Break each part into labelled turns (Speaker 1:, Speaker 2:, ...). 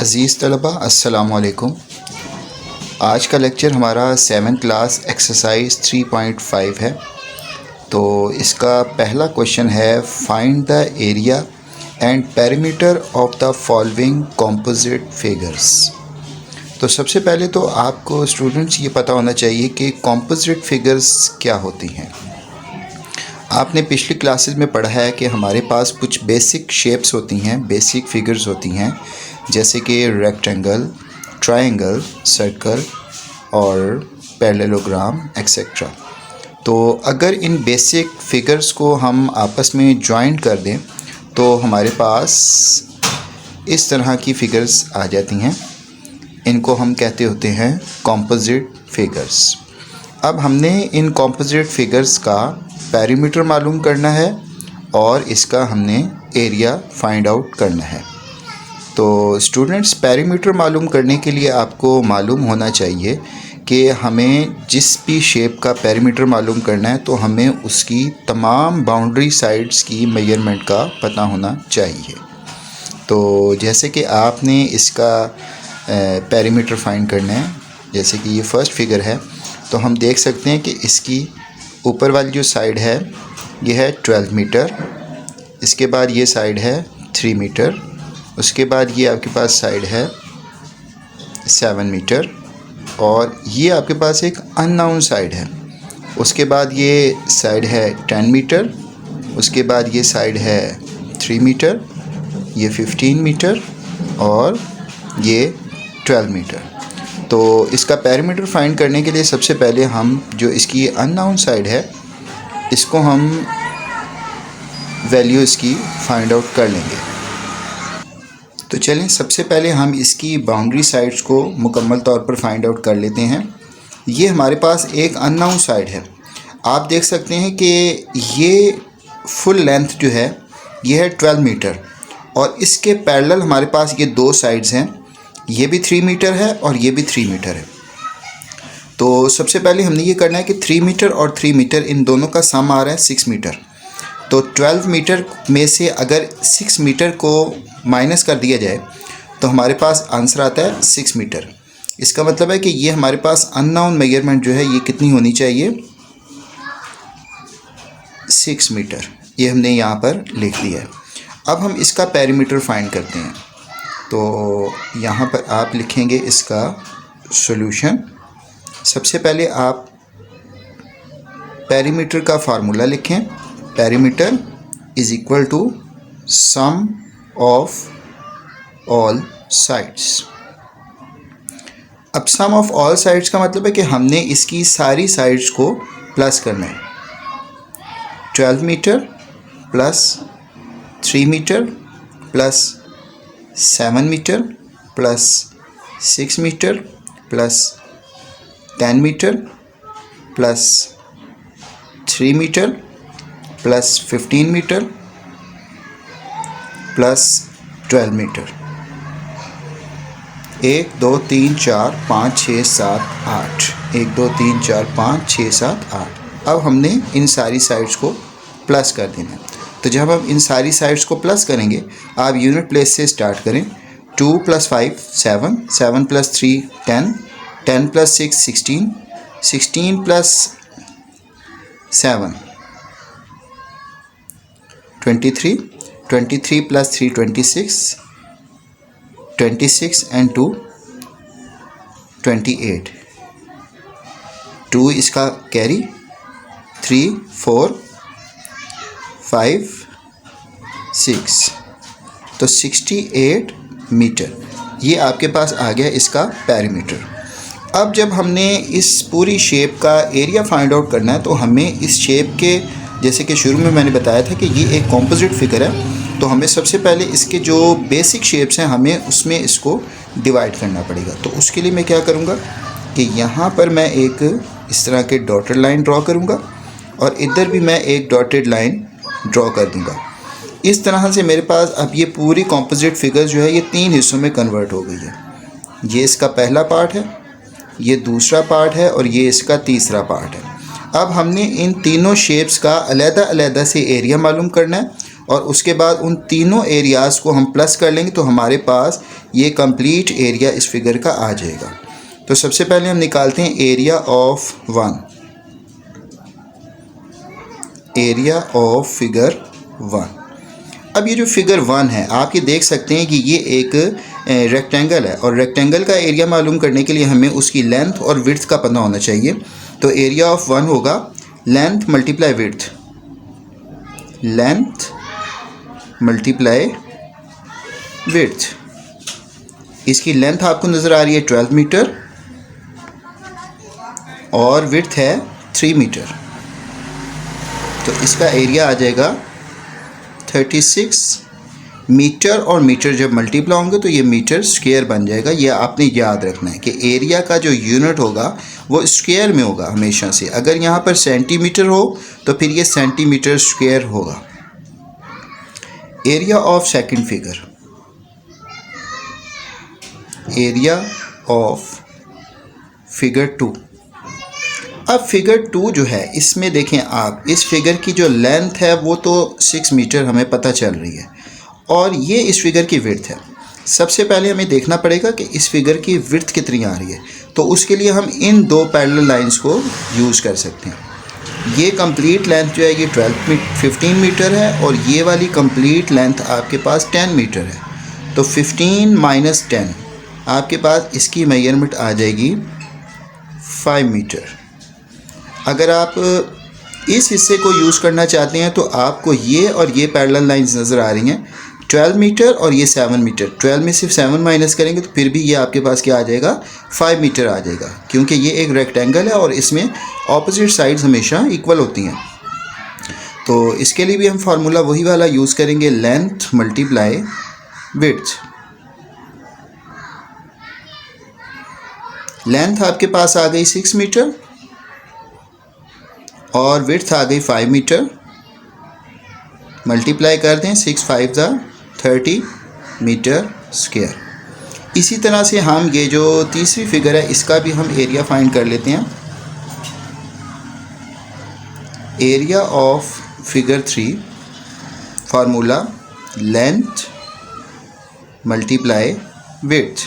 Speaker 1: अज़ीज़ तलबा अस्सलामु अलैकुम। आज का लेक्चर हमारा 7th क्लास एक्सरसाइज 3.5 है। तो इसका पहला क्वेश्चन है find the area and perimeter of the following composite figures. तो सबसे पहले तो आपको स्टूडेंट्स ये पता होना चाहिए कि कंपोजिट फिगर्स क्या होती हैं। आपने पिछली क्लासेस में पढ़ा है कि हमारे पास कुछ बेसिक शेप्स होती हैं, बेसिक फिगर्स होती हैं, जैसे कि रेक्टेंगल, ट्रायंगल, सर्कल और पैरेललोग्राम एक्सेट्रा। तो अगर इन बेसिक फिगर्स को हम आपस में जॉइन कर दें तो हमारे पास इस तरह की फिगर्स आ जाती हैं। इनको हम कहते होते हैं कंपोजिट फिगर्स। अब हमने इन कंपोजिट फिगर्स का पेरीमीटर मालूम करना है और इसका हमने एरिया फाइंड आउट करना है। तो स्टूडेंट्स, पेरीमीटर मालूम करने के लिए आपको मालूम होना चाहिए कि हमें जिस भी शेप का पेरीमीटर मालूम करना है तो हमें उसकी तमाम बाउंड्री साइड्स की मेजरमेंट का पता होना चाहिए। तो जैसे कि आपने इसका पेरीमीटर फाइंड करना है, जैसे कि ये फर्स्ट फिगर है, तो हम देख सकते हैं कि इसकी ऊपर वाली जो साइड है ये है 12 मीटर, इसके बाद ये साइड है 3 मीटर, उसके बाद ये आपके पास साइड है 7 मीटर और ये आपके पास एक अननोन साइड है। उसके बाद ये साइड है 10 मीटर, उसके बाद ये साइड है 3 मीटर, ये 15 मीटर और ये 12 मीटर। तो इसका पेरीमीटर फाइंड करने के लिए सबसे पहले हम जो इसकी अननोन साइड है इसको हम वैल्यू इसकी फाइंड आउट कर लेंगे। तो चलें, सबसे पहले हम इसकी बाउंड्री साइड्स को मुकम्मल तौर पर फाइंड आउट कर लेते हैं। ये हमारे पास एक अननोन साइड है। आप देख सकते हैं कि ये फुल लेंथ जो है ये है 12 मीटर और इसके पैरेलल हमारे पास ये दो साइड्स हैं, ये भी 3 मीटर है और ये भी 3 मीटर है। तो सबसे पहले हमने ये करना है कि 3 मीटर और 3 मीटर इन दोनों का सम आ रहा है 6 मीटर। तो 12 मीटर में से अगर 6 मीटर को माइनस कर दिया जाए तो हमारे पास आंसर आता है 6 मीटर। इसका मतलब है कि ये हमारे पास अननोन मेजरमेंट जो है ये कितनी होनी चाहिए, 6 मीटर। ये हमने यहाँ पर लिख दिया है। अब हम इसका पेरीमीटर फाइंड करते हैं। तो यहाँ पर आप लिखेंगे इसका सॉल्यूशन। सबसे पहले आप पेरीमीटर का फार्मूला लिखें। Perimeter is equal to sum of all sides. अब सम ऑफ ऑल साइड्स का मतलब है कि हमने इसकी सारी साइड्स को प्लस करना है। 12 metre plus 3 metre plus 7 metre plus 6 metre plus 10 metre plus 3 metre plus 15 metre plus 12 metre. 1 2 3 4 5 6 7 8 1 2 3 4 5 6 7 8। अब हमने इन सारी साइड्स को प्लस कर देना है। तो जब हम इन सारी साइड्स को प्लस करेंगे, आप यूनिट प्लेस से स्टार्ट करें। 2 + 5 7, 7 + 3 10, 10 + 6 16, 16 + 7 23, 23 + 3 26, 26 and 2 28, 2 इसका कैरी, 3 4 5 6, तो 68 मीटर ये आपके पास आ गया इसका पेरीमीटर। अब जब हमने इस पूरी शेप का एरिया फाइंड आउट करना है तो हमें इस शेप के, जैसे कि शुरू में मैंने बताया था कि ये एक कंपोजिट फिगर है, तो हमें सबसे पहले इसके जो बेसिक शेप्स हैं हमें उसमें इसको डिवाइड करना पड़ेगा। तो उसके लिए मैं क्या करूँगा कि यहाँ पर मैं एक इस तरह के डॉटेड लाइन ड्रॉ करूँगा और इधर भी मैं एक डॉटेड लाइन ड्रॉ कर दूँगा। इस तरह से मेरे पास अब ये पूरी कंपोजिट फिगर जो है ये 3 हिस्सों में कन्वर्ट हो गई है। ये इसका पहला पार्ट है, ये दूसरा पार्ट है और ये इसका तीसरा पार्ट है। अब हमने इन तीनों शेप्स का अलग-अलग से एरिया मालूम करना है और उसके बाद उन तीनों एरियाज़ को हम प्लस कर लेंगे तो हमारे पास ये कंप्लीट एरिया इस फिगर का आ जाएगा। तो सबसे पहले हम निकालते हैं area of one, area of figure one. अब ये जो फिगर वन है आप ये देख सकते हैं कि ये एक रेक्टेंगल है और रेक्टेंगल का एरिया मालूम करने के लिए हमें उसकी लेंथ और विड्थ का पता होना चाहिए। तो एरिया ऑफ वन होगा length multiply width, length multiply width. इसकी लेंथ आपको नज़र आ रही है 12 मीटर और विड्थ है 3 मीटर। तो इसका एरिया आ जाएगा 36 मीटर और मीटर जब मल्टीप्लाई होंगे तो ये मीटर स्क्वायर बन जाएगा। ये आपने याद रखना है कि एरिया का जो यूनिट होगा वो स्क्वायर में होगा हमेशा से। अगर यहाँ पर सेंटीमीटर हो तो फिर ये सेंटीमीटर स्क्वायर होगा। Area of second figure, area of figure two. अब फिगर टू जो है इसमें देखें आप, इस फिगर की जो लेंथ है वो तो 6 मीटर हमें पता चल रही है और ये इस फिगर की विड्थ है। सबसे पहले हमें देखना पड़ेगा कि इस फिगर की विड्थ कितनी आ रही है। तो उसके लिए हम इन दो पैरेलल लाइंस को यूज़ कर सकते हैं। ये कंप्लीट लेंथ जो है ये 15 मीटर है और ये वाली कंप्लीट लेंथ आपके पास 10 मीटर है। तो 15 माइनस 10 आपके पास इसकी मेजरमेंट आ जाएगी 5 मीटर। अगर आप इस हिस्से को यूज़ करना चाहते हैं तो आपको ये और ये पैरेलल लाइंस नज़र आ रही हैं 12 मीटर और ये 7 मीटर। 12 में सिर्फ 7 माइनस करेंगे तो फिर भी ये आपके पास क्या आ जाएगा 5 मीटर आ जाएगा, क्योंकि ये एक रेक्टेंगल है और इसमें ऑपोजिट साइड्स हमेशा इक्वल होती हैं। तो इसके लिए भी हम फार्मूला वही वाला यूज़ करेंगे, लेंथ मल्टीप्लाई विड्थ। लेंथ आपके पास आ गई 6 मीटर और विड्थ आ गई 5 मीटर। मल्टीप्लाई कर दें 6 5 ज़ा 30 मीटर स्क्वायर। इसी तरह से हम ये जो तीसरी फिगर है इसका भी हम एरिया फाइंड कर लेते हैं। Area of figure 3 formula length multiply width.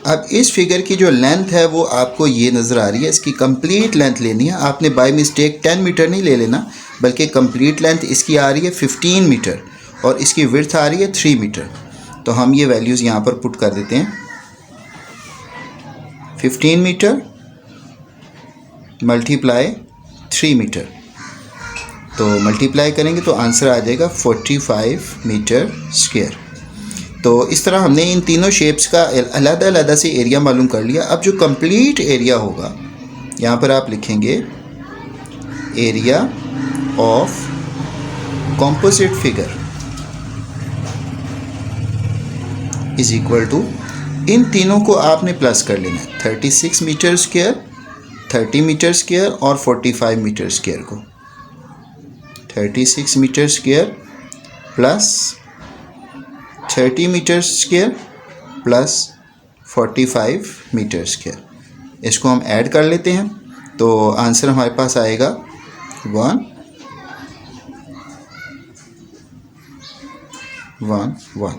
Speaker 1: अब इस फिगर की जो लेंथ है वो आपको ये नज़र आ रही है, इसकी कंप्लीट लेंथ लेनी है। आपने बाय मिस्टेक 10 मीटर नहीं ले लेना, बल्कि कंप्लीट लेंथ इसकी आ रही है 15 मीटर और इसकी विड्थ आ रही है 3 मीटर। तो हम ये वैल्यूज़ यहाँ पर पुट कर देते हैं। 15 मीटर मल्टीप्लाई 3 मीटर, तो मल्टीप्लाई करेंगे तो आंसर आ जाएगा 45 मीटर स्क्वायर। तो इस तरह हमने इन तीनों शेप्स का अलग-अलग से एरिया मालूम कर लिया। अब जो कंप्लीट एरिया होगा यहाँ पर आप लिखेंगे area of composite figure is equal to, इन तीनों को आपने प्लस कर लेना है, 36 मीटर स्क्वायर, 30 मीटर स्क्वायर और 45 मीटर स्क्वायर को। 36 metre square plus 30 metre square plus 45 metre square, इसको हम ऐड कर लेते हैं तो आंसर हमारे पास आएगा 111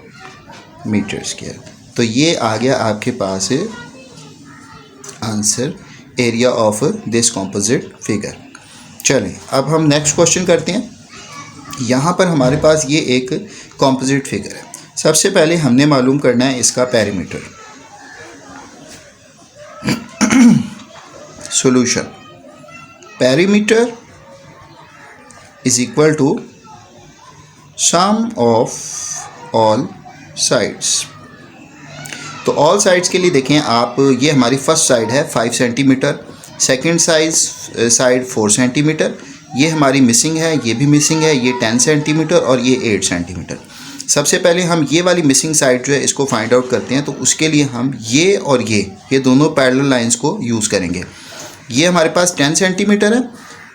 Speaker 1: मीटर स्क्वायर। तो ये आ गया आपके पास answer area of this composite figure. चलें अब हम नेक्स्ट क्वेश्चन करते हैं। यहाँ पर हमारे पास ये एक कॉम्पोजिट फिगर है। सबसे पहले हमने मालूम करना है इसका perimeter. Solution, perimeter is equal to sum of all sides. तो ऑल साइड्स के लिए देखें आप, ये हमारी फर्स्ट साइड है 5 सेंटीमीटर, सेकेंड साइड 4 सेंटीमीटर, ये हमारी मिसिंग है, ये भी मिसिंग है, ये 10 सेंटीमीटर और ये 8 सेंटीमीटर। सबसे पहले हम ये वाली मिसिंग साइड जो है इसको फाइंड आउट करते हैं। तो उसके लिए हम ये और ये दोनों पैरेलल लाइंस को यूज़ करेंगे। ये हमारे पास 10 सेंटीमीटर है,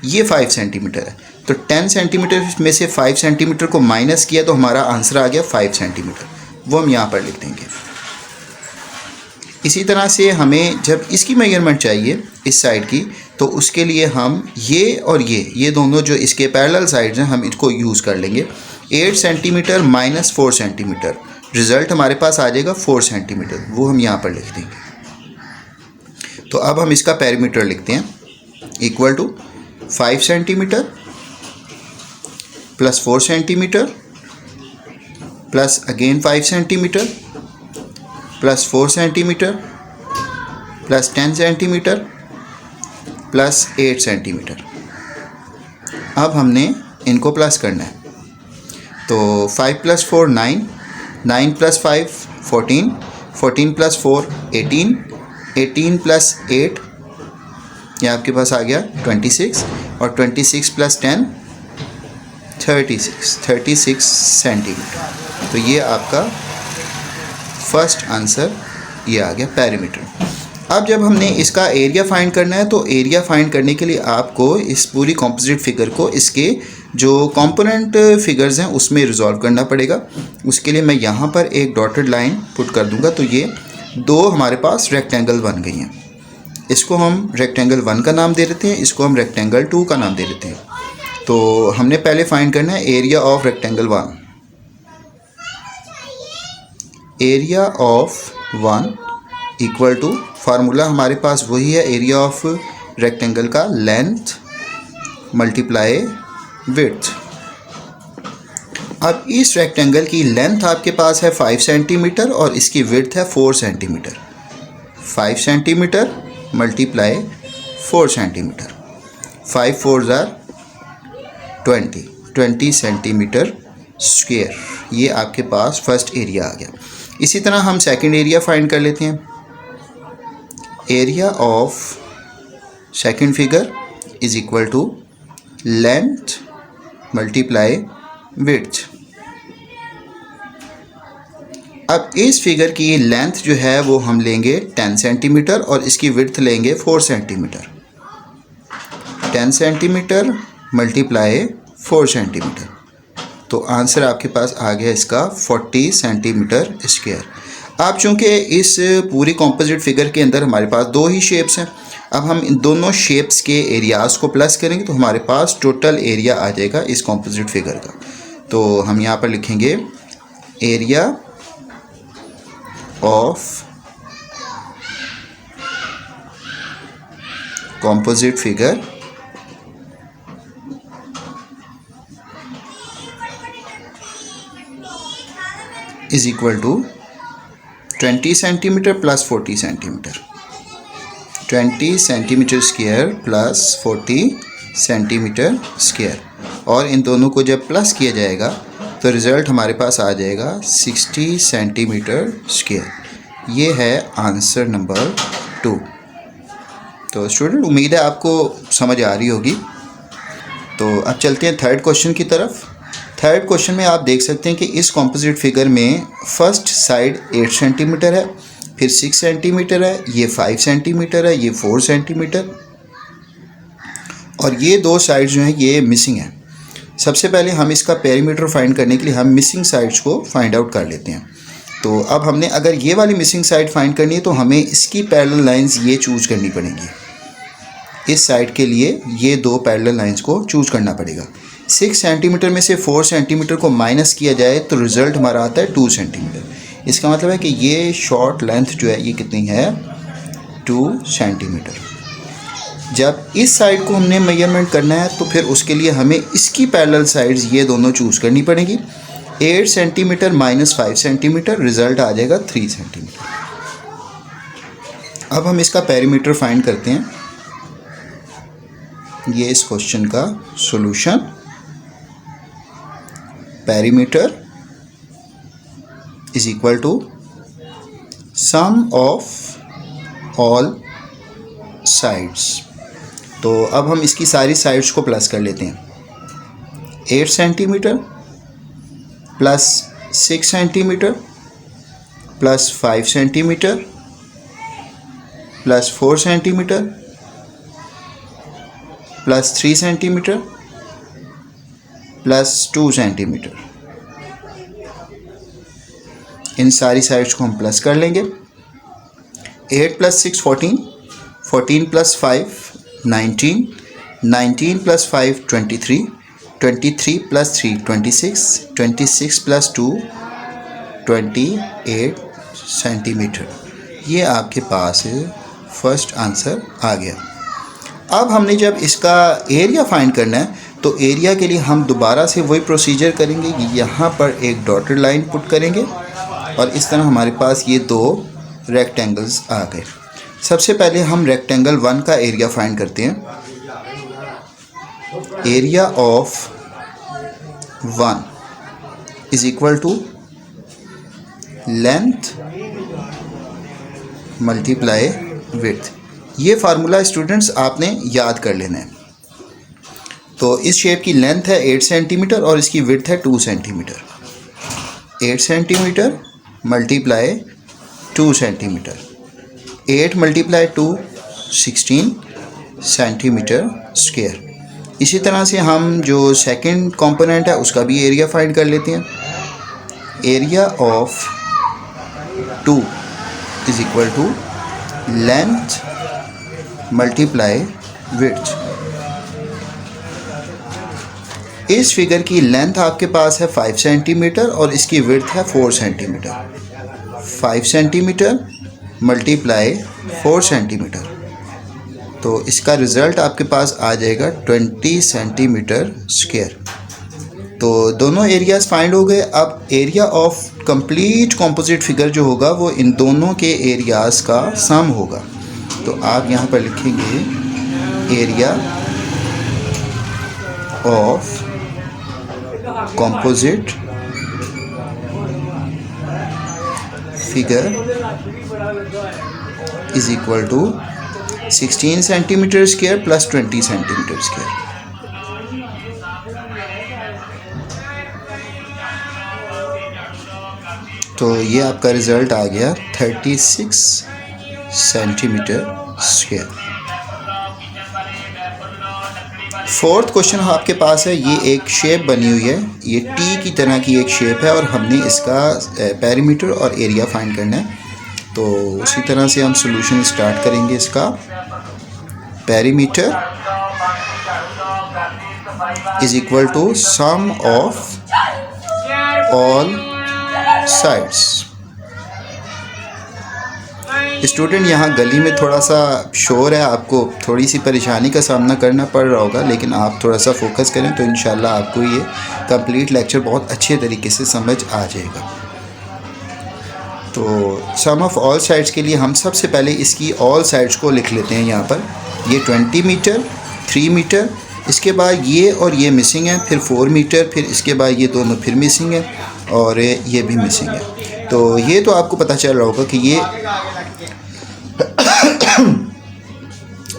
Speaker 1: ये 5 सेंटीमीटर है। तो 10 सेंटीमीटर में से 5 सेंटीमीटर को माइनस किया तो हमारा आंसर आ गया 5 सेंटीमीटर, वो हम यहाँ पर लिख देंगे। इसी तरह से हमें जब इसकी मेजरमेंट चाहिए इस साइड की, तो उसके लिए हम ये और ये दोनों जो इसके पैरेलल साइड्स हैं हम इसको यूज़ कर लेंगे। 8 सेंटीमीटर माइनस 4 सेंटीमीटर, रिज़ल्ट हमारे पास आ जाएगा 4 सेंटीमीटर, वो हम यहाँ पर लिख देंगे। तो अब हम इसका पेरीमीटर लिखते हैं, equal to 5 centimetre plus 4 centimetre plus again 5 centimetre plus 4 centimetre plus 10 centimetre plus 8 centimetre. अब हमने इनको प्लस करना है, तो 5 प्लस 4 9, 9 प्लस 5 14, 14 प्लस 4 18, 18 प्लस 8 ये आपके पास आ गया 26, और 26 प्लस 10 36 सेंटीमीटर। तो ये आपका फर्स्ट आंसर ये आ गया पेरीमीटर। अब जब हमने इसका एरिया फाइंड करना है, तो एरिया फाइंड करने के लिए आपको इस पूरी कॉम्पोजिट फिगर को इसके जो कंपोनेंट फिगर्स हैं उसमें रिजॉल्व करना पड़ेगा। उसके लिए मैं यहाँ पर एक डॉटेड लाइन पुट कर दूँगा, तो ये दो हमारे पास रेक्टेंगल बन गई हैं। इसको हम रेक्टेंगल 1 का नाम दे देते हैं, इसको हम रेक्टेंगल 2 का नाम दे देते हैं। तो हमने पहले फाइंड करना है area of rectangle 1। Area of 1 equal to, formula हमारे पास वही है एरिया ऑफ रेक्टेंगल का, लेंथ मल्टीप्लाई विड्थ। अब इस रेक्टेंगल की लेंथ आपके पास है 5 सेंटीमीटर और इसकी विड्थ है 4 सेंटीमीटर। 5 सेंटीमीटर मल्टीप्लाई 4 सेंटीमीटर, 5 4 ज़ार 20 सेंटीमीटर स्क्वायर। ये आपके पास फर्स्ट एरिया आ गया। इसी तरह हम सेकंड एरिया फाइंड कर लेते हैं। Area of second figure is equal to length multiply width. अब इस फिगर की लेंथ जो है वो हम लेंगे 10 सेंटीमीटर और इसकी विड्थ लेंगे 4 सेंटीमीटर। 10 सेंटीमीटर मल्टीप्लाई 4 सेंटीमीटर, तो आंसर आपके पास आ गया इसका 40 सेंटीमीटर स्क्वायर। अब चूँकि इस पूरी कॉम्पोजिट फिगर के अंदर हमारे पास दो ही शेप्स हैं, अब हम इन दोनों शेप्स के एरियाज़ को प्लस करेंगे तो हमारे पास टोटल एरिया आ जाएगा इस कॉम्पोजिट फिगर का। तो हम यहाँ पर लिखेंगे area of composite figure is equal to 20 centimetre plus 40 centimetre, 20 centimetre square plus 40 centimetre square, और इन दोनों को जब प्लस किया जाएगा तो रिज़ल्ट हमारे पास आ जाएगा 60 सेंटीमीटर स्क्वायर। ये है आंसर नंबर 2। तो स्टूडेंट, उम्मीद है आपको समझ आ रही होगी। तो अब चलते हैं थर्ड क्वेश्चन की तरफ। थर्ड क्वेश्चन में आप देख सकते हैं कि इस कॉम्पोजिट फिगर में फर्स्ट साइड 8 सेंटीमीटर है, फिर 6 सेंटीमीटर है, ये 5 सेंटीमीटर है, ये 4 सेंटीमीटर, और ये दो साइड जो हैं ये मिसिंग है। सबसे पहले हम इसका पेरीमीटर फाइंड करने के लिए हम मिसिंग साइड्स को फाइंड आउट कर लेते हैं। तो अब हमने अगर ये वाली मिसिंग साइड फाइंड करनी है तो हमें इसकी पैरेलल लाइंस ये चूज़ करनी पड़ेंगी। इस साइड के लिए ये दो पैरेलल लाइंस को चूज़ करना पड़ेगा। 6 सेंटीमीटर में से 4 सेंटीमीटर को माइनस किया जाए तो रिज़ल्ट हमारा आता है 2 सेंटीमीटर। इसका मतलब है कि ये शॉर्ट लेंथ जो है ये कितनी है, 2 सेंटीमीटर। जब इस साइड को हमने मेजरमेंट करना है तो फिर उसके लिए हमें इसकी पैरेलल साइड्स ये दोनों चूज़ करनी पड़ेगी। 8 सेंटीमीटर माइनस 5 सेंटीमीटर, रिज़ल्ट आ जाएगा 3 सेंटीमीटर। अब हम इसका पेरीमीटर फाइंड करते हैं। ये इस क्वेश्चन का solution, perimeter is equal to sum of all sides. तो अब हम इसकी सारी साइड्स को प्लस कर लेते हैं। 8 centimetre plus 6 centimetre plus 5 centimetre plus 4 centimetre plus 3 centimetre plus 2 centimetre. इन सारी साइड्स को हम प्लस कर लेंगे। 8 + 6 14, 14 + 5 19, 19 + 5 23, 23 + 3 26, 26 + 2 28 सेंटीमीटर। ये आपके पास फर्स्ट आंसर आ गया। अब हमने जब इसका एरिया फाइंड करना है तो एरिया के लिए हम दोबारा से वही प्रोसीजर करेंगे कि यहाँ पर एक डॉटेड लाइन पुट करेंगे और इस तरह हमारे पास ये दो रेक्टेंगल्स आ गए। सबसे पहले हम रेक्टेंगल 1 का एरिया फाइंड करते हैं। Area of 1 is equal to length multiply width. ये फार्मूला स्टूडेंट्स आपने याद कर लेना है। तो इस शेप की लेंथ है 8 सेंटीमीटर और इसकी विड्थ है 2 centimetre. 8 centimetre multiply 2 centimetre, 8 × 2 16 centimetre square. इसी तरह से हम जो सेकंड कंपोनेंट है उसका भी एरिया फाइंड कर लेते हैं। Area of 2 is equal to length multiply width. इस फिगर की लेंथ आपके पास है 5 सेंटीमीटर और इसकी विड्थ है 4 सेंटीमीटर। 5 सेंटीमीटर मल्टीप्लाई 4 सेंटीमीटर, तो इसका रिज़ल्ट आपके पास आ जाएगा 20 सेंटीमीटर स्क्वायर। तो दोनों एरियाज़ फाइंड हो गए। अब area of complete composite figure जो होगा वो इन दोनों के एरियाज़ का सम होगा। तो आप यहाँ पर लिखेंगे area of composite figure is equal to 16 centimetre square plus 20 centimetre square. तो ये आपका रिज़ल्ट आ गया 36 सेंटीमीटर स्क्वायर। फोर्थ क्वेश्चन आपके पास है। ये एक शेप बनी हुई है, ये टी की तरह की एक शेप है और हमने इसका पेरीमीटर और एरिया फाइंड करना है। तो उसी तरह से हम सॉल्यूशन स्टार्ट करेंगे। इसका perimeter is equal to sum of all sides. Student यहाँ गली में थोड़ा सा शोर है, आपको थोड़ी सी परेशानी का सामना करना पड़ रहा होगा, लेकिन आप थोड़ा सा फोकस करें तो इंशाल्लाह आपको ये कंप्लीट लेक्चर बहुत अच्छे तरीके से समझ आ जाएगा। तो सम ऑफ ऑल साइड्स के लिए हम सबसे पहले इसकी ऑल साइड्स को लिख लेते हैं। यहाँ पर ये 20 मीटर, 3 मीटर, इसके बाद ये और ये मिसिंग है, फिर 4 मीटर, फिर इसके बाद ये दोनों फिर मिसिंग है और ये भी मिसिंग है। तो ये तो आपको पता चल रहा होगा कि ये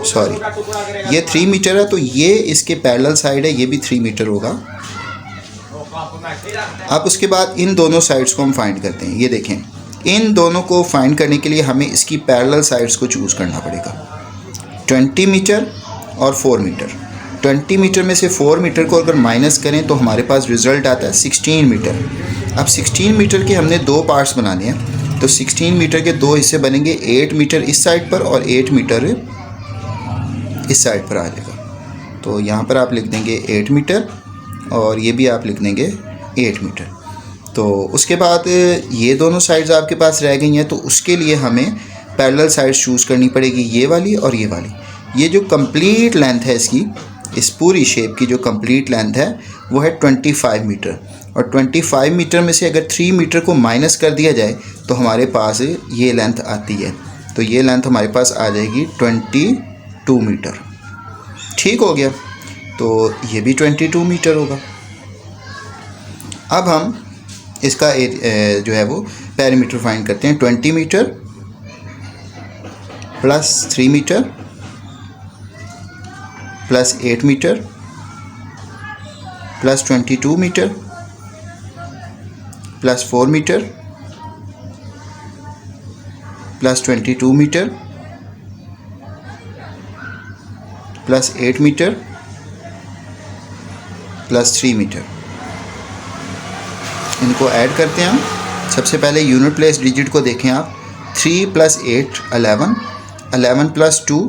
Speaker 1: सॉरी ये 3 मीटर है, तो ये इसके पैरेलल साइड है, ये भी 3 मीटर होगा। अब उसके बाद इन दोनों साइड्स को हम फाइंड करते हैं। ये देखें, इन दोनों को फाइंड करने के लिए हमें इसकी पैरेलल साइड्स को चूज़ करना पड़ेगा। 20 मीटर और 4 मीटर। 20 मीटर में से 4 मीटर को अगर माइनस करें तो हमारे पास रिज़ल्ट आता है 16 मीटर। अब 16 मीटर के हमने दो पार्ट्स बनाने हैं, तो 16 मीटर के दो हिस्से बनेंगे। 8 मीटर इस साइड पर और 8 मीटर इस साइड पर आ जाएगा। तो यहाँ पर आप लिख देंगे 8 मीटर और ये भी आप लिख देंगे 8 मीटर। तो उसके बाद ये दोनों साइड्स आपके पास रह गई हैं, तो उसके लिए हमें पैरेलल साइड्स चूज़ करनी पड़ेगी, ये वाली और ये वाली। ये जो कंप्लीट लेंथ है इसकी, इस पूरी शेप की जो कंप्लीट लेंथ है वो है 25 मीटर। और 25 मीटर में से अगर 3 मीटर को माइनस कर दिया जाए तो हमारे पास ये लेंथ आती है। तो ये लेंथ हमारे पास आ जाएगी 22 मीटर। ठीक हो गया, तो ये भी 22 मीटर होगा। अब हम इसका जो है वो पेरीमीटर फाइंड करते हैं। 20 metre plus 3 metre plus 8 metre plus 22 metre plus 4 metre plus 22 metre plus 8 metre plus 3 metre. इनको ऐड करते हैं हम। सबसे पहले यूनिट प्लेस डिजिट को देखें आप, 3 + 8 11, 11 + 2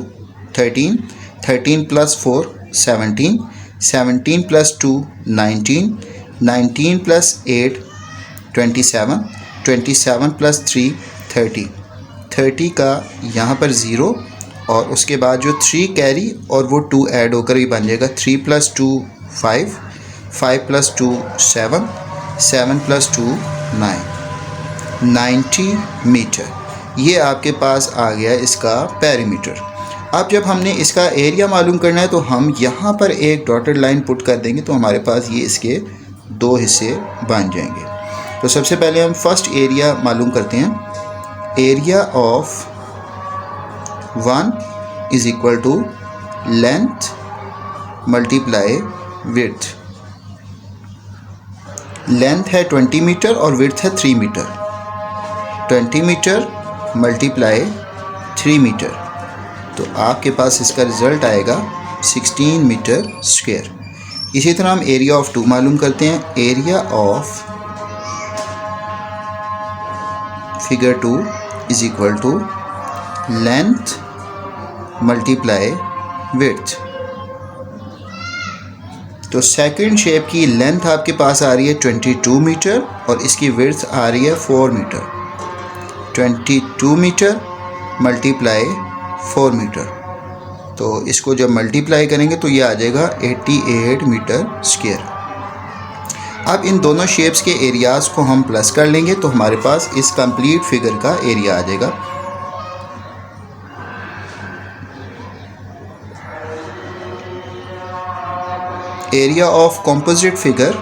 Speaker 1: 13, 13 + 4 17, 17 + 2 19, 19 + 8 27, 27 + 3 30, 30 का यहाँ पर 0 और उसके बाद जो 3 कैरी और वो 2 ऐड होकर ही बन जाएगा। 3 + 2 5, 5 + 2 7, 7 + 2 9, 90 मीटर। ये आपके पास आ गया इसका पेरीमीटर। अब जब हमने इसका एरिया मालूम करना है तो हम यहाँ पर एक डॉटेड लाइन पुट कर देंगे तो हमारे पास ये इसके 2 हिस्से बन जाएंगे। तो सबसे पहले हम फर्स्ट एरिया मालूम करते हैं। Area of 1 = length multiply width. Length है 20 मीटर और विड्थ है 3 मीटर। 20 मीटर मल्टीप्लाई 3 मीटर, तो आपके पास इसका रिज़ल्ट आएगा 16 मीटर स्क्वायर। इसी तरह हम एरिया ऑफ 2 मालूम करते हैं। Area of figure 2 = length multiply width. तो सेकंड शेप की लेंथ आपके पास आ रही है 22 मीटर और इसकी विड्थ आ रही है 4 मीटर। 22 मीटर मल्टीप्लाई 4 मीटर, तो इसको जब मल्टीप्लाई करेंगे तो ये आ जाएगा 88 मीटर स्क्वायर। अब इन दोनों शेप्स के एरियाज़ को हम प्लस कर लेंगे तो हमारे पास इस कंप्लीट फिगर का एरिया आ जाएगा। Area of composite figure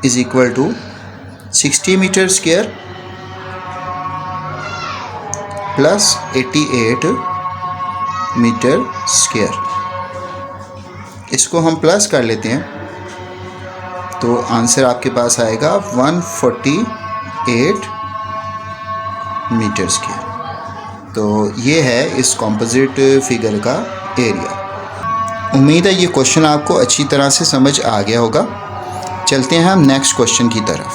Speaker 1: = 60 metre square plus 88 metre square. इसको हम प्लस कर लेते हैं तो आंसर आपके पास आएगा 148 मीटर स्क्वायर। तो ये है इस कंपोजिट फिगर का एरिया। उम्मीद है ये क्वेश्चन आपको अच्छी तरह से समझ आ गया होगा। चलते हैं हम नेक्स्ट क्वेश्चन की तरफ।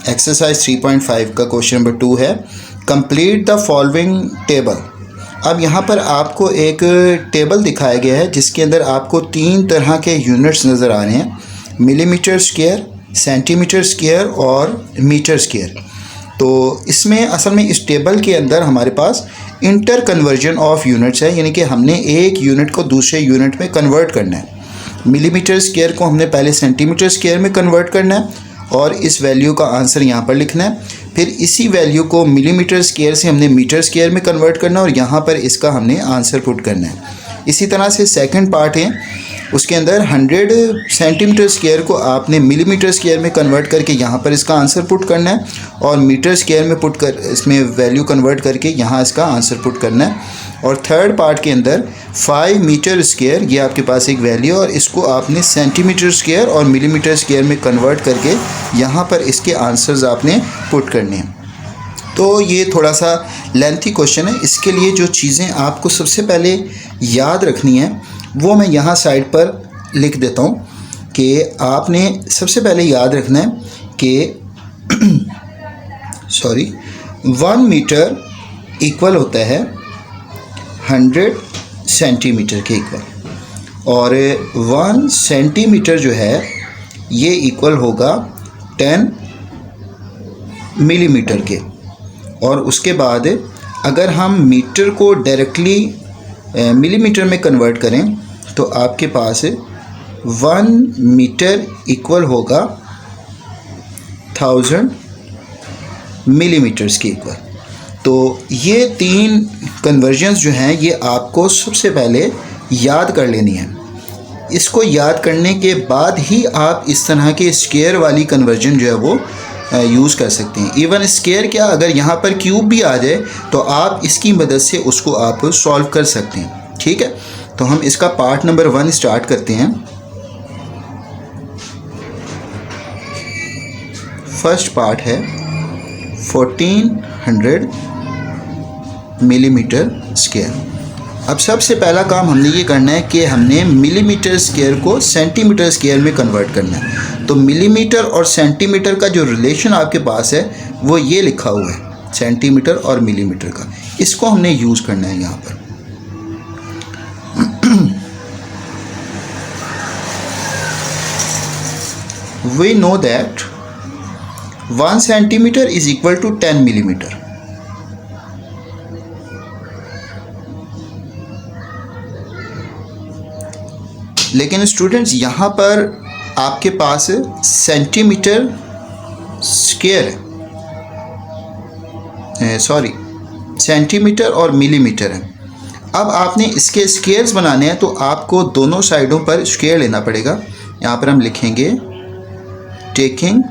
Speaker 1: एक्सरसाइज 3.5 का क्वेश्चन नंबर 2 है, कंप्लीट द फॉलोइंग टेबल। अब यहाँ पर आपको एक टेबल दिखाया गया है जिसके अंदर आपको 3 तरह के यूनिट्स नज़र आ रहे हैं, मिलीमीटर स्क्वायर, सेंटीमीटर स्क्वायर और मीटर स्क्वायर। तो इसमें असल में इस टेबल के अंदर हमारे पास इंटर कन्वर्जन ऑफ यूनिट्स है, यानी कि हमने एक यूनिट को दूसरे यूनिट में कन्वर्ट करना है। मिलीमीटर स्क्वायर को हमने पहले सेंटीमीटर स्क्वायर में कन्वर्ट करना है और इस वैल्यू का आंसर यहाँ पर लिखना है। फिर इसी वैल्यू को मिलीमीटर स्क्वायर से हमने मीटर स्क्वायर में कन्वर्ट करना है और यहाँ पर इसका हमने आंसर पुट करना है। इसी तरह से सेकंड पार्ट है, उसके अंदर 100 सेंटीमीटर स्क्वायर को आपने मिलीमीटर स्क्वायर में कन्वर्ट करके यहाँ पर इसका आंसर पुट करना है और मीटर स्क्वायर में पुट कर इसमें वैल्यू कन्वर्ट करके यहाँ इसका आंसर पुट करना है। और थर्ड पार्ट के अंदर 5 मीटर स्क्वायर, ये आपके पास एक वैल्यू और इसको आपने सेंटीमीटर स्क्वायर और मिलीमीटर स्क्वायर में कन्वर्ट करके यहाँ पर इसके आंसर्स आपने पुट करने हैं। तो ये थोड़ा सा लेंथी क्वेश्चन है। इसके लिए जो चीज़ें आपको सबसे पहले याद रखनी है वो मैं यहाँ साइड पर लिख देता हूँ कि आपने सबसे पहले याद रखना है कि 1 मीटर इक्वल होता है 100 सेंटीमीटर के इक्वल और 1 सेंटीमीटर जो है ये इक्वल होगा 10 मिलीमीटर के। और उसके बाद अगर हम मीटर को डायरेक्टली मिलीमीटर में कन्वर्ट करें तो आपके पास 1 मीटर इक्वल होगा 1000 मिलीमीटर्स के इक्वल। तो ये 3 कन्वर्जन्स जो हैं ये आपको सबसे पहले याद कर लेनी है। इसको याद करने के बाद ही आप इस तरह के स्क्वायर वाली कन्वर्जन जो है वो यूज़ कर सकते हैं। इवन स्क्वायर क्या, अगर यहाँ पर क्यूब भी आ जाए तो आप इसकी मदद से उसको आप सॉल्व कर सकते हैं। ठीक है, तो हम इसका पार्ट नंबर 1 स्टार्ट करते हैं। फर्स्ट पार्ट है 1400 मिलीमीटर स्क्वायर। अब सबसे पहला काम हमने ये करना है कि हमने मिलीमीटर स्क्वायर को सेंटीमीटर स्क्वायर में कन्वर्ट करना है। तो मिलीमीटर और सेंटीमीटर का जो रिलेशन आपके पास है वो ये लिखा हुआ है, सेंटीमीटर और मिलीमीटर का। इसको हमने यूज़ करना है यहाँ पर। We know that 1 centimeter is equal to 10 millimeter. लेकिन स्टूडेंट्स यहाँ पर आपके पास सेंटीमीटर स्क्वायर है, सॉरी सेंटीमीटर और मिलीमीटर है। अब आपने इसके स्क्वायर्स बनाने हैं तो आपको दोनों साइडों पर स्क्वायर लेना पड़ेगा। यहाँ पर हम लिखेंगे taking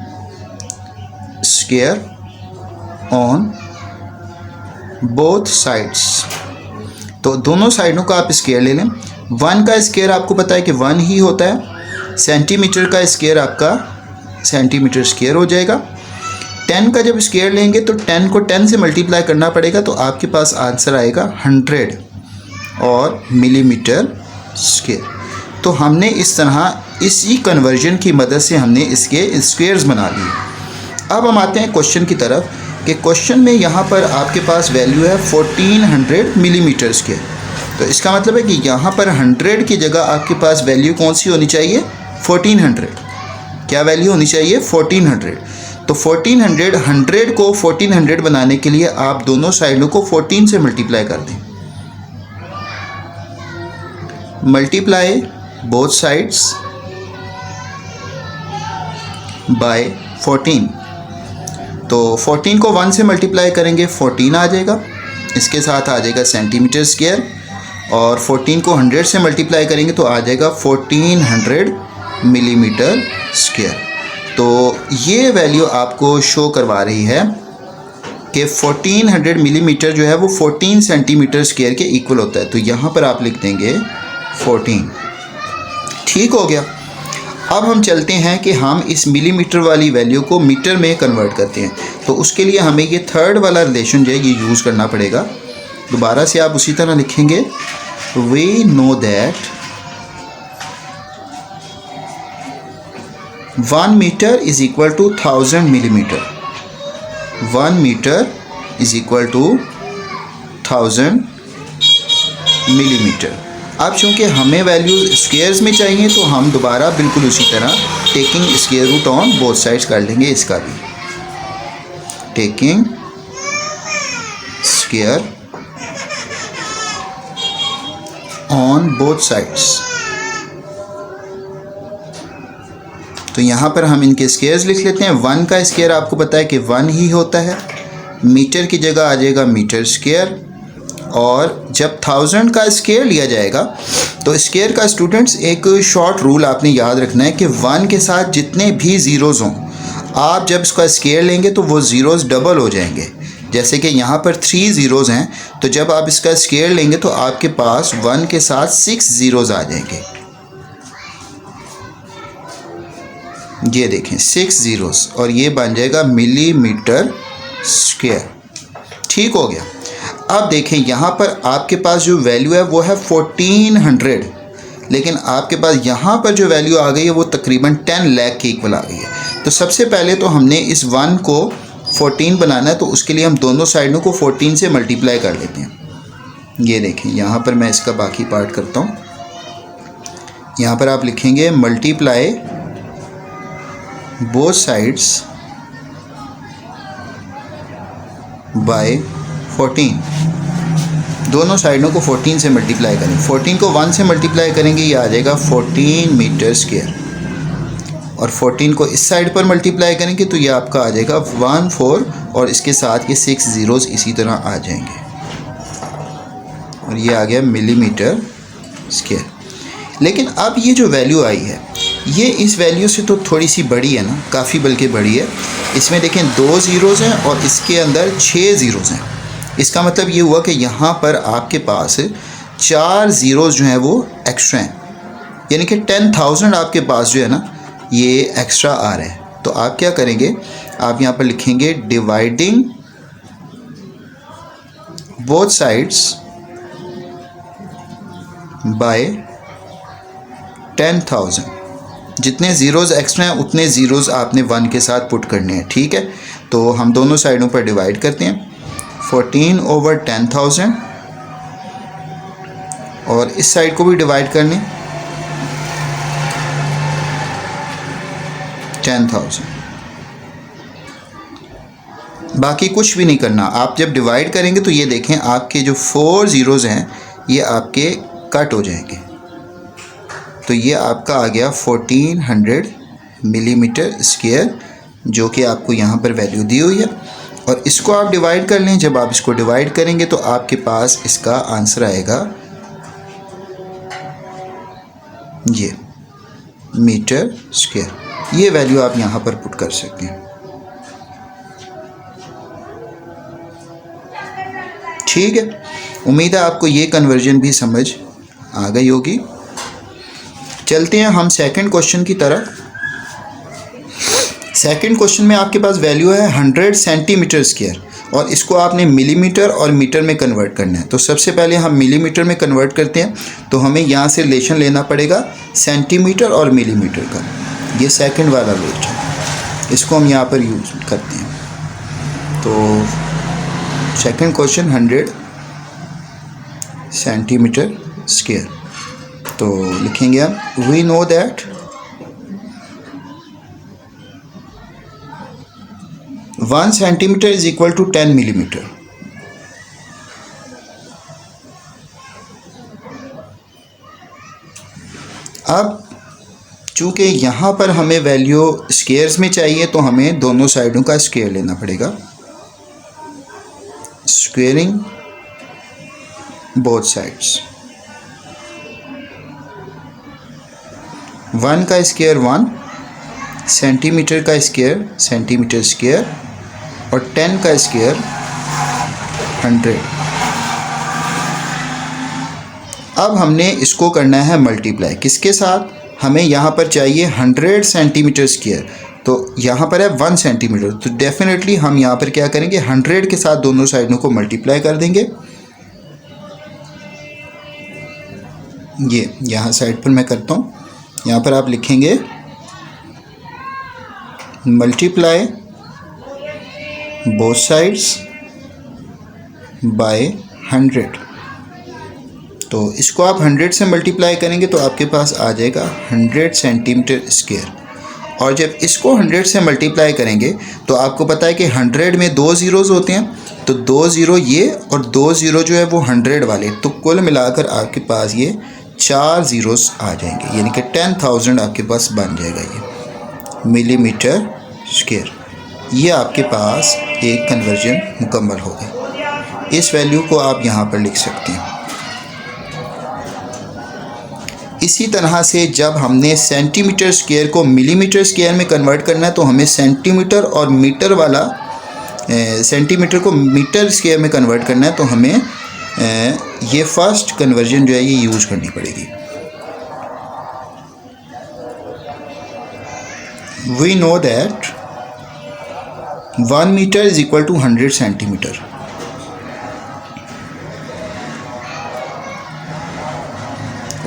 Speaker 1: square on both sides. तो दोनों साइडों का आप स्क्वायर ले लें। 1 का स्क्वायर आपको पता है कि 1 ही होता है। सेंटीमीटर का स्क्वायर आपका सेंटीमीटर स्क्वायर हो जाएगा। 10 का जब स्क्वायर लेंगे तो 10 को 10 से मल्टीप्लाई करना पड़ेगा, तो आपके पास आंसर आएगा 100 और मिलीमीटर स्क्वायर। तो हमने इस तरह इसी कन्वर्जन की मदद से हमने इसके स्क्वायर्स बना लिए। अब हम आते हैं क्वेश्चन की तरफ कि क्वेश्चन में यहाँ पर आपके पास वैल्यू है 1400 मिलीमीटर स्क्वायर। तो इसका मतलब है कि यहाँ पर 100 की जगह आपके पास वैल्यू कौन सी होनी चाहिए, 1400। क्या वैल्यू होनी चाहिए, 1400। तो 1400, 100 को 1400 बनाने के लिए आप दोनों साइडों को 14 से मल्टीप्लाई कर दें। Multiply both sides by 14। तो 14 को 1 से मल्टीप्लाई करेंगे 14 आ जाएगा, इसके साथ आ जाएगा सेंटीमीटर स्क्वायर, और 14 को 100 से मल्टीप्लाई करेंगे तो आ जाएगा 1400 मिलीमीटर स्क्वायर। तो ये वैल्यू आपको शो करवा रही है कि 1400 मिलीमीटर जो है वो 14 सेंटीमीटर स्क्वायर के इक्वल होता है। तो यहाँ पर आप लिख देंगे 14। ठीक हो गया। अब हम चलते हैं कि हम इस मिलीमीटर वाली वैल्यू को मीटर में कन्वर्ट करते हैं। तो उसके लिए हमें ये थर्ड वाला रिलेशन जो है ये यूज़ करना पड़ेगा। दोबारा से आप उसी तरह लिखेंगे, we know that 1 metre is equal to 1000 millimetre. 1 metre is equal to 1000 millimetre. अब चूँकि हमें वैल्यू स्क्वायर्स में चाहिए तो हम दोबारा बिल्कुल उसी तरह taking square root on both sides कर लेंगे। इसका भी taking square on both sides. तो यहाँ पर हम इनके स्क्वायर्स लिख लेते हैं। 1 का स्क्वायर आपको पता है कि 1 ही होता है, मीटर की जगह आ जाएगा मीटर स्क्वायर। और जब 1000 का स्क्वायर लिया जाएगा तो स्क्वायर का स्टूडेंट्स एक शॉर्ट रूल आपने याद रखना है कि 1 के साथ जितने भी ज़ीरोज़ हों, आप जब इसका स्क्वायर लेंगे तो वो ज़ीरोज़ डबल हो जाएंगे। जैसे कि यहाँ पर 3 ज़ीरोज़ हैं, तो जब आप इसका स्क्वायर लेंगे तो आपके पास 1 के साथ 6 ज़ीरोज़ आ जाएंगे। ये देखें 6 ज़ीरोज़, और ये बन जाएगा मिलीमीटर स्क्वायर। ठीक हो गया। अब देखें यहाँ पर आपके पास जो वैल्यू है वो है 1400, लेकिन आपके पास यहाँ पर जो वैल्यू आ गई है वो तकरीबन 10 लाख के इक्वल आ गई है। तो सबसे पहले तो हमने इस 1 को 14 बनाना है, तो उसके लिए हम दोनों साइडों को 14 से मल्टीप्लाई कर लेते हैं। ये देखें यहाँ पर मैं इसका बाकी पार्ट करता हूँ। यहाँ पर आप लिखेंगे मल्टीप्लाई बोथ साइड्स बाय 14। दोनों साइडों को 14 से मल्टीप्लाई करें। 14 को 1 से मल्टीप्लाई करेंगे, ये आ जाएगा 14 मीटर स्क्वायर, और 14 को इस साइड पर मल्टीप्लाई करेंगे तो ये आपका आ जाएगा 14, और इसके साथ ये 6 ज़ीरोज़ इसी तरह आ जाएंगे, और ये आ गया मिलीमीटर स्क्वायर। लेकिन अब ये जो वैल्यू आई है ये इस वैल्यू से तो थोड़ी सी बड़ी है ना, काफ़ी बल्कि बड़ी है। इसमें देखें 2 ज़ीरोज़ हैं और इसके अंदर 6 ज़ीरोज़ हैं। इसका मतलब ये हुआ कि यहाँ पर आपके पास 4 ज़ीरोज़ जो हैं वो एक्स्ट्रा हैं, यानी कि 10,000 आपके पास जो है ना ये एक्स्ट्रा आ रहा है। तो आप क्या करेंगे, आप यहाँ पर लिखेंगे डिवाइडिंग बोथ साइड्स बाय 10,000। जितने ज़ीरोज़ एक्स्ट्रा हैं उतने ज़ीरोज़ आपने 1 के साथ पुट करने हैं, ठीक है। तो हम दोनों साइडों पर डिवाइड करते हैं, 14/10,000 और इस साइड को भी डिवाइड कर लें 10,000। बाकी कुछ भी नहीं करना। आप जब डिवाइड करेंगे तो ये देखें आपके जो 4 ज़ीरोज़ हैं ये आपके कट हो जाएंगे। तो ये आपका आ गया 1400 मिलीमीटर स्क्वायर, जो कि आपको यहाँ पर वैल्यू दी हुई है। और इसको आप डिवाइड कर लें। जब आप इसको डिवाइड करेंगे तो आपके पास इसका आंसर आएगा ये मीटर स्क्वायर। ये वैल्यू आप यहाँ पर पुट कर सकते हैं, ठीक है। उम्मीद है आपको ये कन्वर्जन भी समझ आ गई होगी। चलते हैं हम सेकंड क्वेश्चन की तरफ। सेकंड क्वेश्चन में आपके पास वैल्यू है 100 सेंटीमीटर स्क्वायर और इसको आपने मिलीमीटर और मीटर में कन्वर्ट करना है। तो सबसे पहले हम मिलीमीटर में कन्वर्ट करते हैं, तो हमें यहाँ से रिलेशन लेना पड़ेगा सेंटीमीटर और मिलीमीटर का। ये सेकंड वाला रिलेशन, इसको हम यहाँ पर यूज़ करते हैं। तो सेकंड क्वेश्चन 100 सेंटीमीटर स्क्वायर, तो लिखेंगे हम we know that 1 centimetre is equal to 10 millimetre. अब चूंकि यहाँ पर हमें वैल्यू स्क्वायर्स में चाहिए तो हमें दोनों साइडों का स्क्वायर लेना पड़ेगा, स्क्वेयरिंग बोथ साइड्स। 1 का स्क्वायर 1, सेंटीमीटर का स्क्वायर सेंटीमीटर स्क्वायर और 10 का स्क्वायर 100। अब हमने इसको करना है मल्टीप्लाई किसके साथ, हमें यहाँ पर चाहिए 100 सेंटीमीटर स्क्वायर, तो यहाँ पर है 1 सेंटीमीटर। तो डेफिनेटली हम यहाँ पर क्या करेंगे 100 के साथ दोनों साइडों को मल्टीप्लाई कर देंगे। ये यहाँ साइड पर मैं करता हूँ, यहाँ पर आप लिखेंगे मल्टीप्लाई बोथ साइड्स बाय 100। तो इसको आप 100 से मल्टीप्लाई करेंगे तो आपके पास आ जाएगा 100 सेंटीमीटर स्क्वायर। और जब इसको 100 से मल्टीप्लाई करेंगे तो आपको पता है कि 100 में 2 ज़ीरोज़ होते हैं, तो 2 ज़ीरो ये और 2 ज़ीरो जो है वो 100 वाले, तो कुल मिलाकर आपके पास ये 4 ज़ीरोज़ आ जाएंगे, यानी कि 10,000 आपके पास बन जाएगा ये मिलीमीटर स्क्वायर। ये आपके पास एक कन्वर्जन मुकम्मल हो गई। इस वैल्यू को आप यहाँ पर लिख सकते हैं। इसी तरह से जब हमने सेंटीमीटर स्क्वायर को मिलीमीटर स्क्वायर में कन्वर्ट करना है तो हमें सेंटीमीटर और मीटर वाला सेंटीमीटर को मीटर स्क्वायर में कन्वर्ट करना है, तो हमें ये फर्स्ट कन्वर्जन जो है ये यूज़ करनी पड़ेगी। We know that 1 metre is equal to 100 centimetre.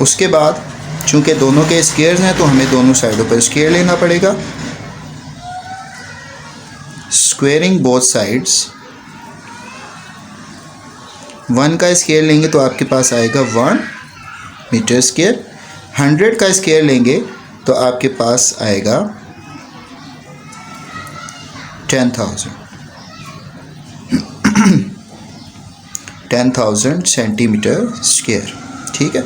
Speaker 1: उसके बाद चूंकि दोनों के स्क्वायर्स हैं तो हमें दोनों साइडों पर स्क्वायर लेना पड़ेगा, स्क्वेयरिंग बोथ साइड्स। 1 का स्क्वायर लेंगे तो आपके पास आएगा 1 मीटर स्क्वायर, 100 का स्क्वायर लेंगे तो आपके पास आएगा 10,000 सेंटीमीटर स्क्वायर, ठीक है।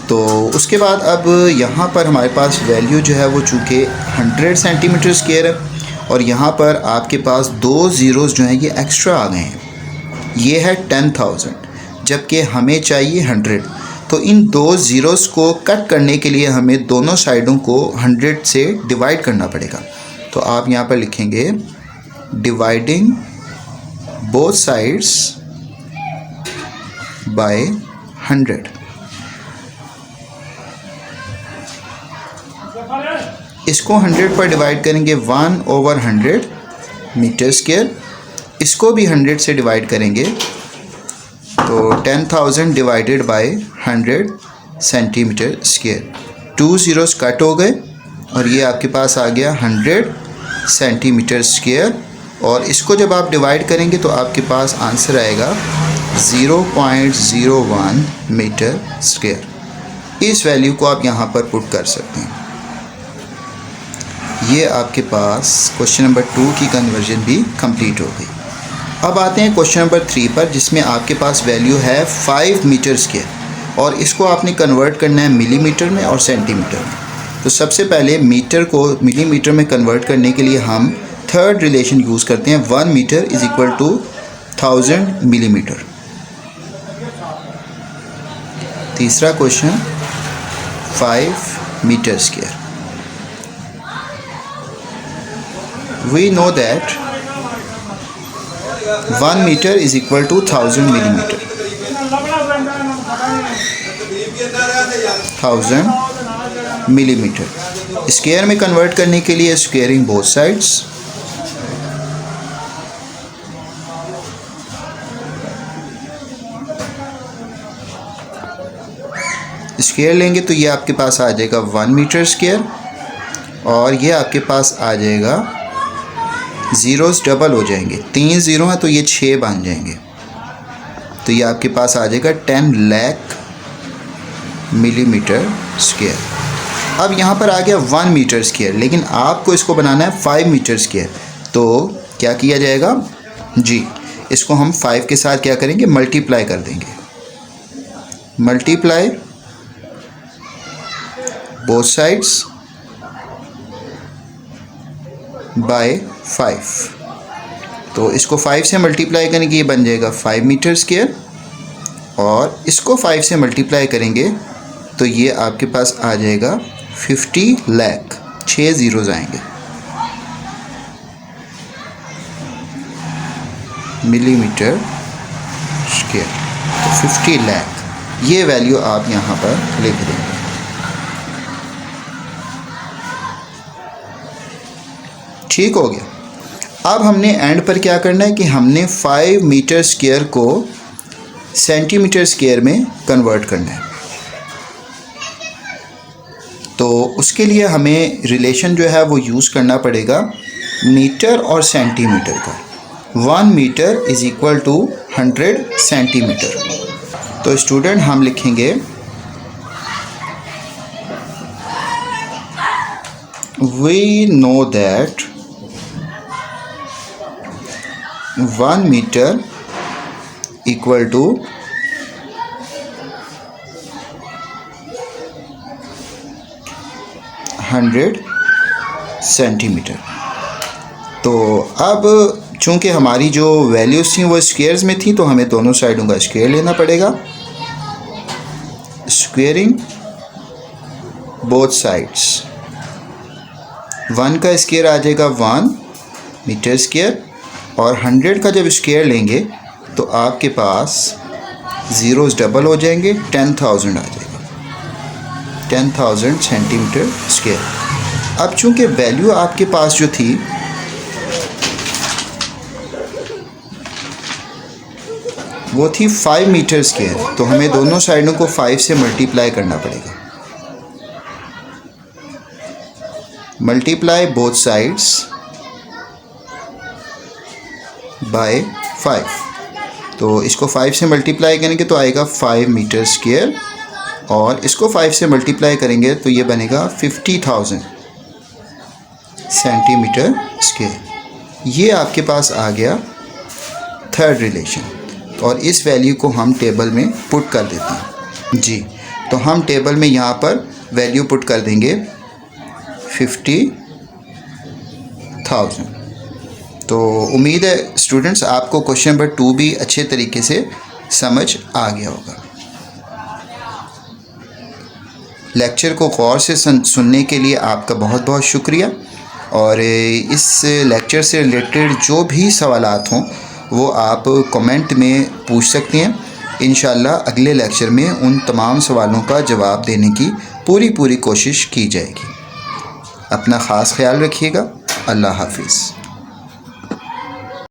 Speaker 1: तो उसके बाद अब यहाँ पर हमारे पास वैल्यू जो है वो चूँकि 100 सेंटीमीटर स्क्वायर है और यहाँ पर आपके पास 2 ज़ीरोज़ जो हैं ये एक्स्ट्रा आ गए हैं, ये है 10,000 जबकि हमें चाहिए 100। तो इन 2 ज़ीरोज़ को कट करने के लिए हमें दोनों साइडों को 100 से डिवाइड करना पड़ेगा। तो आप यहाँ पर लिखेंगे डिवाइडिंग बोथ साइड्स बाय 100। इसको 100 पर डिवाइड करेंगे 1/100 मीटर स्क्वायर, इसको भी 100 से डिवाइड करेंगे तो 10,000 divided by 100 centimetre square. 2 zeros cut हो गए और ये आपके पास आ गया 100 सेंटीमीटर स्क्वायर। और इसको जब आप डिवाइड करेंगे तो आपके पास आंसर आएगा 0.01 मीटर स्क्वायर। इस वैल्यू को आप यहाँ पर पुट कर सकते हैं। ये आपके पास क्वेश्चन नंबर 2 की कन्वर्जन भी कंप्लीट हो गई। अब आते हैं क्वेश्चन नंबर 3 पर, जिसमें आपके पास वैल्यू है 5 मीटर स्क्वायर और इसको आपने कन्वर्ट करना है मिलीमीटर में और सेंटीमीटर में। तो सबसे पहले मीटर को मिलीमीटर में कन्वर्ट करने के लिए हम थर्ड रिलेशन यूज़ करते हैं, 1 metre is equal to 1000 millimetre. तीसरा question 5 metre square. We know that 1 meter is equal to 1000 millimeter. 1000 millimetre square में कन्वर्ट करने के लिए स्क्वायरिंग बोथ साइड्स। स्क्वायर लेंगे तो ये आपके पास आ जाएगा 1 मीटर स्क्वायर और ये आपके पास आ जाएगा, ज़ीरोस डबल हो जाएंगे, 3 ज़ीरो हैं तो ये 6 बन जाएंगे, तो ये आपके पास आ जाएगा 10 लाख मिलीमीटर स्क्वायर। अब यहाँ पर आ गया 1 मीटर स्क्वायर, लेकिन आपको इसको बनाना है 5 मीटर स्क्वायर। तो क्या किया जाएगा जी, इसको हम 5 के साथ क्या करेंगे, मल्टीप्लाई कर देंगे। Multiply both sides by 5। तो इसको 5 से मल्टीप्लाई करेंगे, ये बन जाएगा 5 मीटर स्क्वायर और इसको 5 से मल्टीप्लाई करेंगे तो ये आपके पास आ जाएगा 50 लाख, 6 ज़ीरोज़ आएंगे, मिलीमीटर स्क्वायर। तो 50 लाख ये वैल्यू आप यहाँ पर लिख देंगे। ठीक हो गया। अब हमने एंड पर क्या करना है कि हमने 5 मीटर स्क्वायर को सेंटीमीटर स्क्वायर में कन्वर्ट करना है। तो उसके लिए हमें रिलेशन जो है वो यूज़ करना पड़ेगा मीटर और सेंटीमीटर का। 1 metre is equal to 100 centimetre. तो स्टूडेंट हम लिखेंगे we know that 1 metre equal to 100 centimetre. तो अब चूंकि हमारी जो वैल्यूज़ थी वो स्क्वायर्स में थी तो हमें दोनों साइडों का स्क्वायर लेना पड़ेगा। स्क्वेयरिंग बोथ साइड्स, 1 का स्क्वायर आ जाएगा 1 मीटर स्क्वायर और 100 का जब स्क्वायर लेंगे तो आपके पास ज़ीरोज़ डबल हो जाएंगे, 10,000 आ जाएगा, 10,000 सेंटीमीटर स्क्वायर। अब चूंकि वैल्यू आपके पास जो थी वो थी 5 मीटर स्क्वायर, तो हमें दोनों साइडों को 5 से मल्टीप्लाई करना पड़ेगा। Multiply both sides by 5। तो इसको 5 से मल्टीप्लाई करेंगे तो आएगा 5 मीटर स्क्वायर और इसको 5 से मल्टीप्लाई करेंगे तो ये बनेगा 50,000 सेंटीमीटर स्क्वायर। ये आपके पास आ गया थर्ड रिलेशन और इस वैल्यू को हम टेबल में पुट कर देते हैं जी। तो हम टेबल में यहाँ पर वैल्यू पुट कर देंगे 50,000। तो उम्मीद है स्टूडेंट्स आपको क्वेश्चन नंबर 2 भी अच्छे तरीके से समझ आ गया होगा। लेक्चर को गौर से सुनने के लिए आपका बहुत बहुत शुक्रिया और इस लेक्चर से रिलेटेड जो भी सवालात हों वो आप कमेंट में पूछ सकते हैं। इंशाल्लाह अगले लेक्चर में उन तमाम सवालों का जवाब देने की पूरी कोशिश की जाएगी। अपना ख़ास ख्याल रखिएगा। अल्लाह हाफिज़।